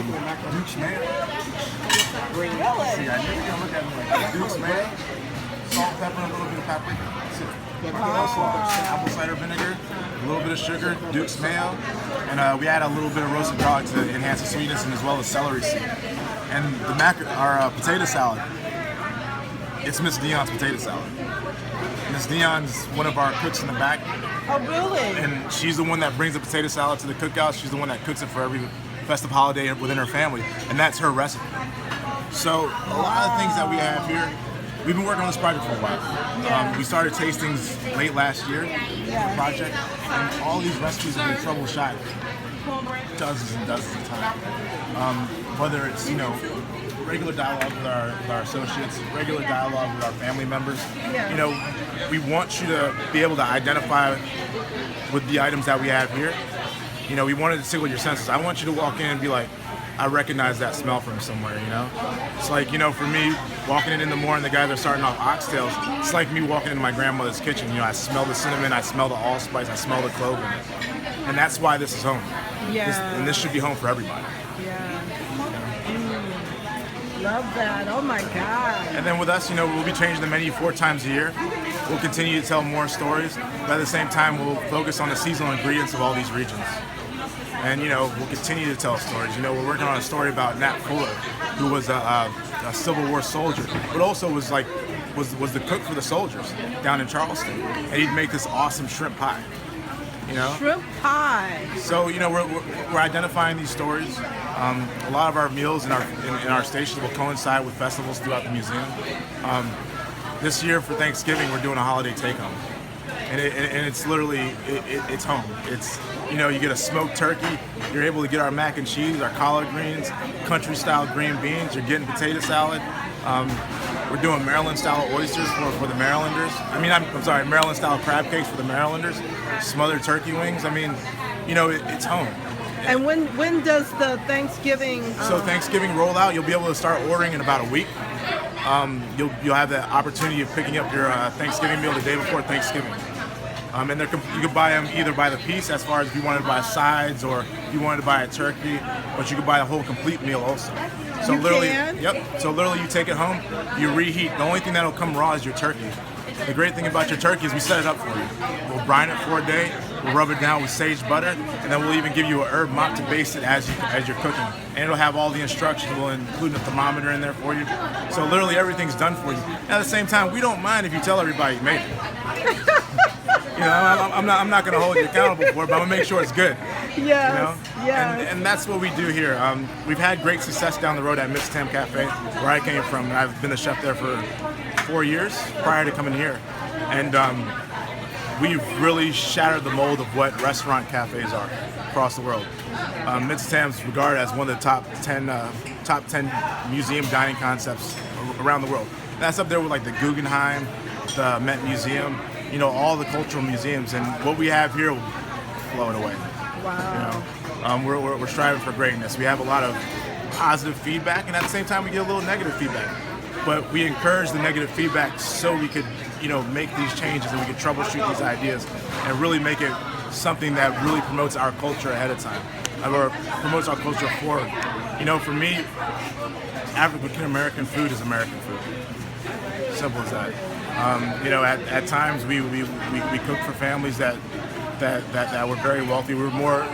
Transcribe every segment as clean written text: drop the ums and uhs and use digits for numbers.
Duke's mayo. Really? See, I knew you gonna look at me like that. Duke's mayo, salt, pepper, and a little bit of paprika. That's it. Apple cider vinegar, a little bit of sugar, Duke's mayo, and we add a little bit of roasted garlic to enhance the sweetness, and as well as celery seed. And our potato salad, it's Miss Dion's potato salad. Miss Dion's one of our cooks in the back. Oh, really? And she's the one that brings the potato salad to the cookout. She's the one that cooks it for every festive holiday within her family, and that's her recipe. So a lot of things that we have here, we've been working on this project for a while. We started tastings late last year, the project, and all these recipes have been troubleshot dozens and dozens of times. Whether it's, regular dialogue with our associates, regular dialogue with our family members. We want you to be able to identify with the items that we have here. We wanted to tickle your senses. I want you to walk in and be like, I recognize that smell from somewhere, It's like, for me, walking in the morning, the guys are starting off oxtails. It's like me walking into my grandmother's kitchen. I smell the cinnamon, I smell the allspice, I smell the clove in it. And that's why this is home. And this should be home for everybody. Love that. Oh my God. And then with us, we'll be changing the menu 4 times a year. We'll continue to tell more stories, but at the same time, we'll focus on the seasonal ingredients of all these regions. And, we'll continue to tell stories. We're working on a story about Nat Fuller, who was a Civil War soldier, but also was the cook for the soldiers down in Charleston. And he'd make this awesome shrimp pie. Shrimp pie. So we're identifying these stories. A lot of our meals in our stations will coincide with festivals throughout the museum. This year for Thanksgiving, we're doing a holiday take-home, and it's literally it's home. It's you get a smoked turkey. You're able to get our mac and cheese, our collard greens, country-style green beans. You're getting potato salad. We're doing Maryland-style oysters for the Marylanders. I'm sorry, Maryland-style crab cakes for the Marylanders. Smothered turkey wings. It's home. And when does the Thanksgiving? So Thanksgiving rollout, you'll be able to start ordering in about a week. You'll have the opportunity of picking up your Thanksgiving meal the day before Thanksgiving. And you can buy them either by the piece, as far as if you wanted to buy sides, or if you wanted to buy a turkey, but you can buy a whole complete meal also. So So literally, you take it home, you reheat. The only thing that'll come raw is your turkey. The great thing about your turkey is we set it up for you. We'll brine it for a day, we'll rub it down with sage butter, and then we'll even give you a herb mop to baste it as you're cooking. And it'll have all the instructions. We'll include a thermometer in there for you. So literally everything's done for you. And at the same time, we don't mind if you tell everybody you made it. I'm not going to hold you accountable for it, but I'm going to make sure it's good. Yes. And that's what we do here. We've had great success down the road at Miss Tam Cafe, where I came from. I've been the chef there for 4 years prior to coming here. And we've really shattered the mold of what restaurant cafes are across the world. Miss Tam's regarded as one of the top 10 museum dining concepts around the world. And that's up there with like the Guggenheim, the Met Museum, all the cultural museums. And what we have here will blow it away. Wow. We're striving for greatness. We have a lot of positive feedback, and at the same time we get a little negative feedback. But we encourage the negative feedback so we could, make these changes, and we could troubleshoot these ideas and really make it something that really promotes our culture ahead of time, or promotes our culture forward. For me, African American food is American food. Simple as that. At times we cook for families that were very wealthy. We were more,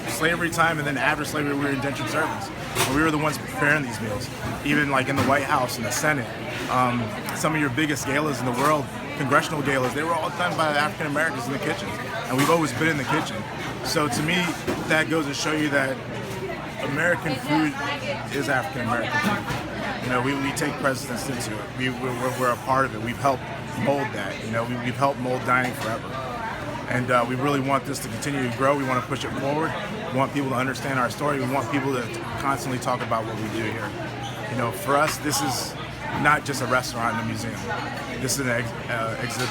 slavery time, and then after slavery we were indentured servants. And we were the ones preparing these meals. Even like in the White House and the Senate, some of your biggest galas in the world, congressional galas, they were all done by African Americans in the kitchen. And we've always been in the kitchen. So to me, that goes to show you that American food is African American food. We take precedence into it. We're a part of it. We've helped mold that. We've helped mold dining forever. And we really want this to continue to grow. We want to push it forward. We want people to understand our story. We want people to constantly talk about what we do here. For us, this is not just a restaurant and a museum. This is an exhibit.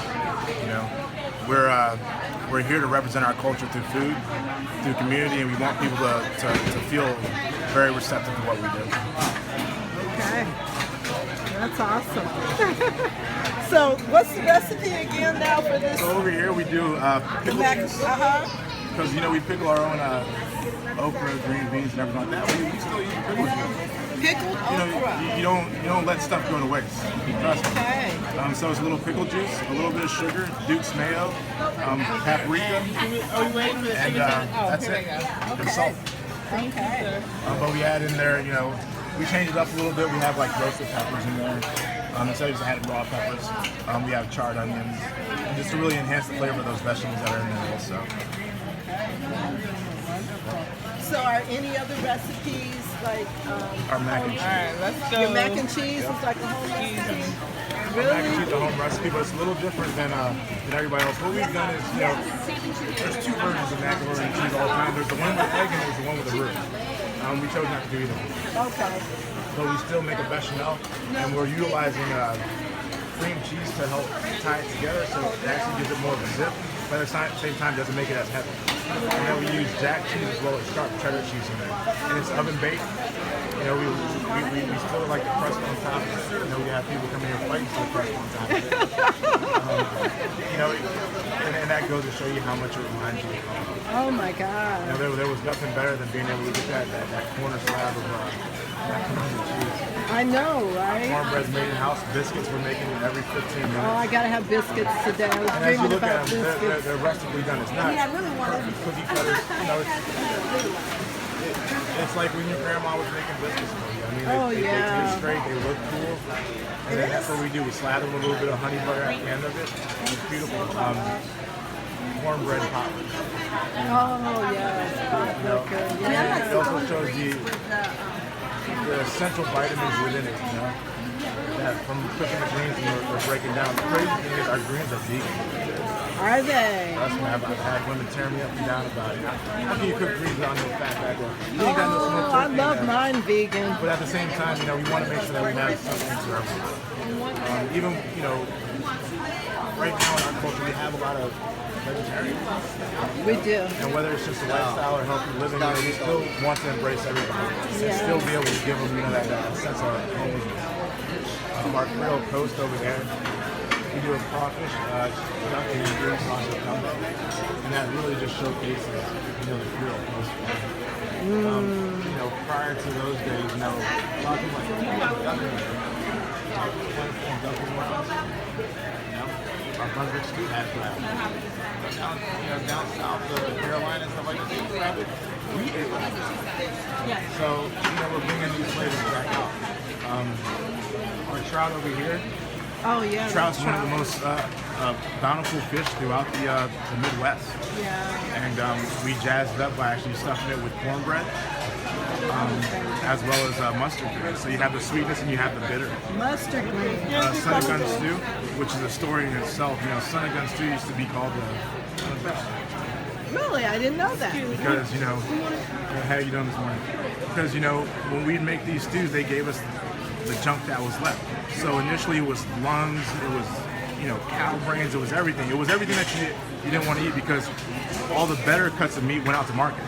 We're here to represent our culture through food, through community, and we want people to feel very receptive to what we do. Okay, that's awesome. So what's the recipe again now for this? So over here we do pickle cheese. because we pickle our own okra, green beans, and everything like that. We still use pickle juice. Pickled okra. You don't let stuff go to waste. Trust me. Okay. So it's a little pickle juice, a little bit of sugar, Duke's mayo, paprika, and that's it. And salt. Okay. But we add in there, we change it up a little bit. We have like roasted peppers in there. Instead of just adding raw peppers, we have charred onions, and just to really enhance the flavor of those vegetables that are in there also. So are any other recipes like Our mac and cheese. All right, let's go. your mac and cheese is like a home recipe? Mac and cheese Really? is a home recipe, but it's a little different than everybody else. What we've done is, there's two versions of macaroni and cheese all the time. There's the one with egg and there's the one with the roux. We chose not to do either one. Okay. But we still make a bechamel, and we're utilizing cream cheese to help tie it together, so it actually gives it more of a zip, but at the same time doesn't make it as heavy. And then we use jack cheese as well as sharp cheddar cheese in there. And it's oven baked. We still like the crust on top. We have people coming here fighting for the crust on top of it. And that goes to show you how much it reminds you of home. Oh my God. There was nothing better than being able to get that corner slab of macaroni and cheese. I know, right? Cornbread's made in house. Biscuits we're making every 15 minutes. Oh, I gotta have biscuits today. I was And as you dreaming look about at them, biscuits. they're rustically done. It's not perfect cookie cutters. It's like when your grandma was making biscuits for you. They taste great. They look cool. And then that's what we do. We slather them with a little bit of honey butter at the end of it. It's beautiful. Cornbread pop. Oh, yes. Yeah. It also shows the essential vitamins within it, that from cooking the greens and we're breaking down. The crazy thing is our greens are vegan. Are they? Trust me, I've had women tear me up and down about it. How can you cook greens on no fat back there? You ain't got no smoke Oh, I turkey love in there. mine vegan. But at the same time, we want to make sure that we have something to our food. Even, right now in our culture, we have a lot of vegetarians. We do. And whether it's just a lifestyle or healthy living, we still want to embrace everybody. And still be able to give them, that sense of home. Our Creole Coast over there, we do a crawfish, duck and green sauce with gumbo. And that really just showcases, the Creole Coast. Prior to those days, a lot of people our Brunswick stew has that. Down south, the Carolina and stuff like that, they have it. We ate it. So, we're bringing these flavors back out. Our trout over here. Oh, yeah. Trout's one of the most bountiful fish throughout the Midwest. Yeah. And we jazzed it up by actually stuffing it with cornbread, as well as mustard green. So you have the sweetness and you have the bitter. Mustard green. Son of Gun stew, which is a story in itself. Son of Gun stew used to be called the Really? I didn't know that. because how you doing this morning? Because when we'd make these stews, they gave us the junk that was left. So initially it was lungs, it was cow brains, it was everything. It was everything that you didn't want to eat because all the better cuts of meat went out to market.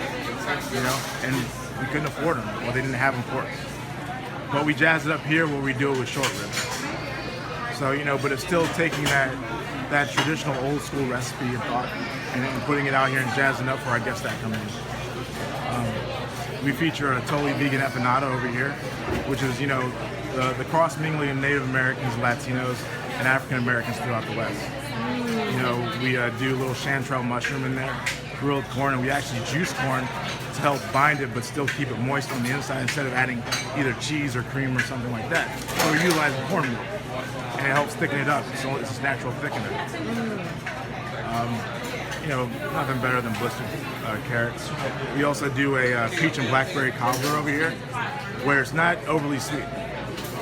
And we couldn't afford them, or they didn't have them for us. But we jazz it up here where we do it with short ribs. So but it's still taking that traditional old school recipe and thought and putting it out here and jazzing up for our guests that come in. We feature a totally vegan empanada over here, which is the cross mingling of Native Americans, Latinos, and African Americans throughout the West. We do a little chanterelle mushroom in there, grilled corn, and we actually juice corn to help bind it but still keep it moist on the inside instead of adding either cheese or cream or something like that. So we're utilizing corn meal, and it helps thicken it up. So it's just natural thickener. Nothing better than blistered carrots. We also do a peach and blackberry cobbler over here, where it's not overly sweet.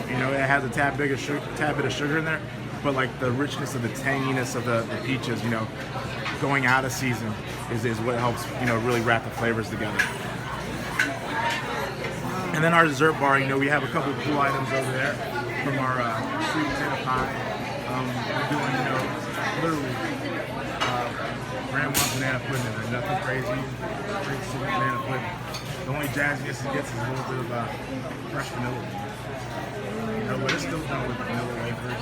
It has a tad bit of sugar in there, but like the richness of the tanginess of the peaches, going out of season is what helps, really wrap the flavors together. And then our dessert bar, we have a couple of cool items over there from our sweet potato pie. We're doing, literally grandma banana pudding in there, nothing crazy, great sweet banana pudding. The only jazziness it gets is a little bit of fresh vanilla. But it's still done with vanilla wafers.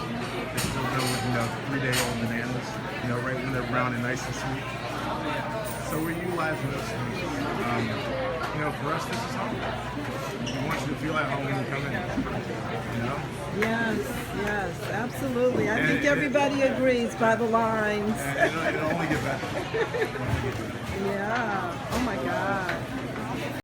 It's still done with 3-day-old bananas. Right when they're brown and nice and sweet. So we're utilizing those things. For us, this is home. We want you to feel at home when you come in. Yes, absolutely. I think everybody agrees by the lines. And it'll only get better. Yeah. Oh my God.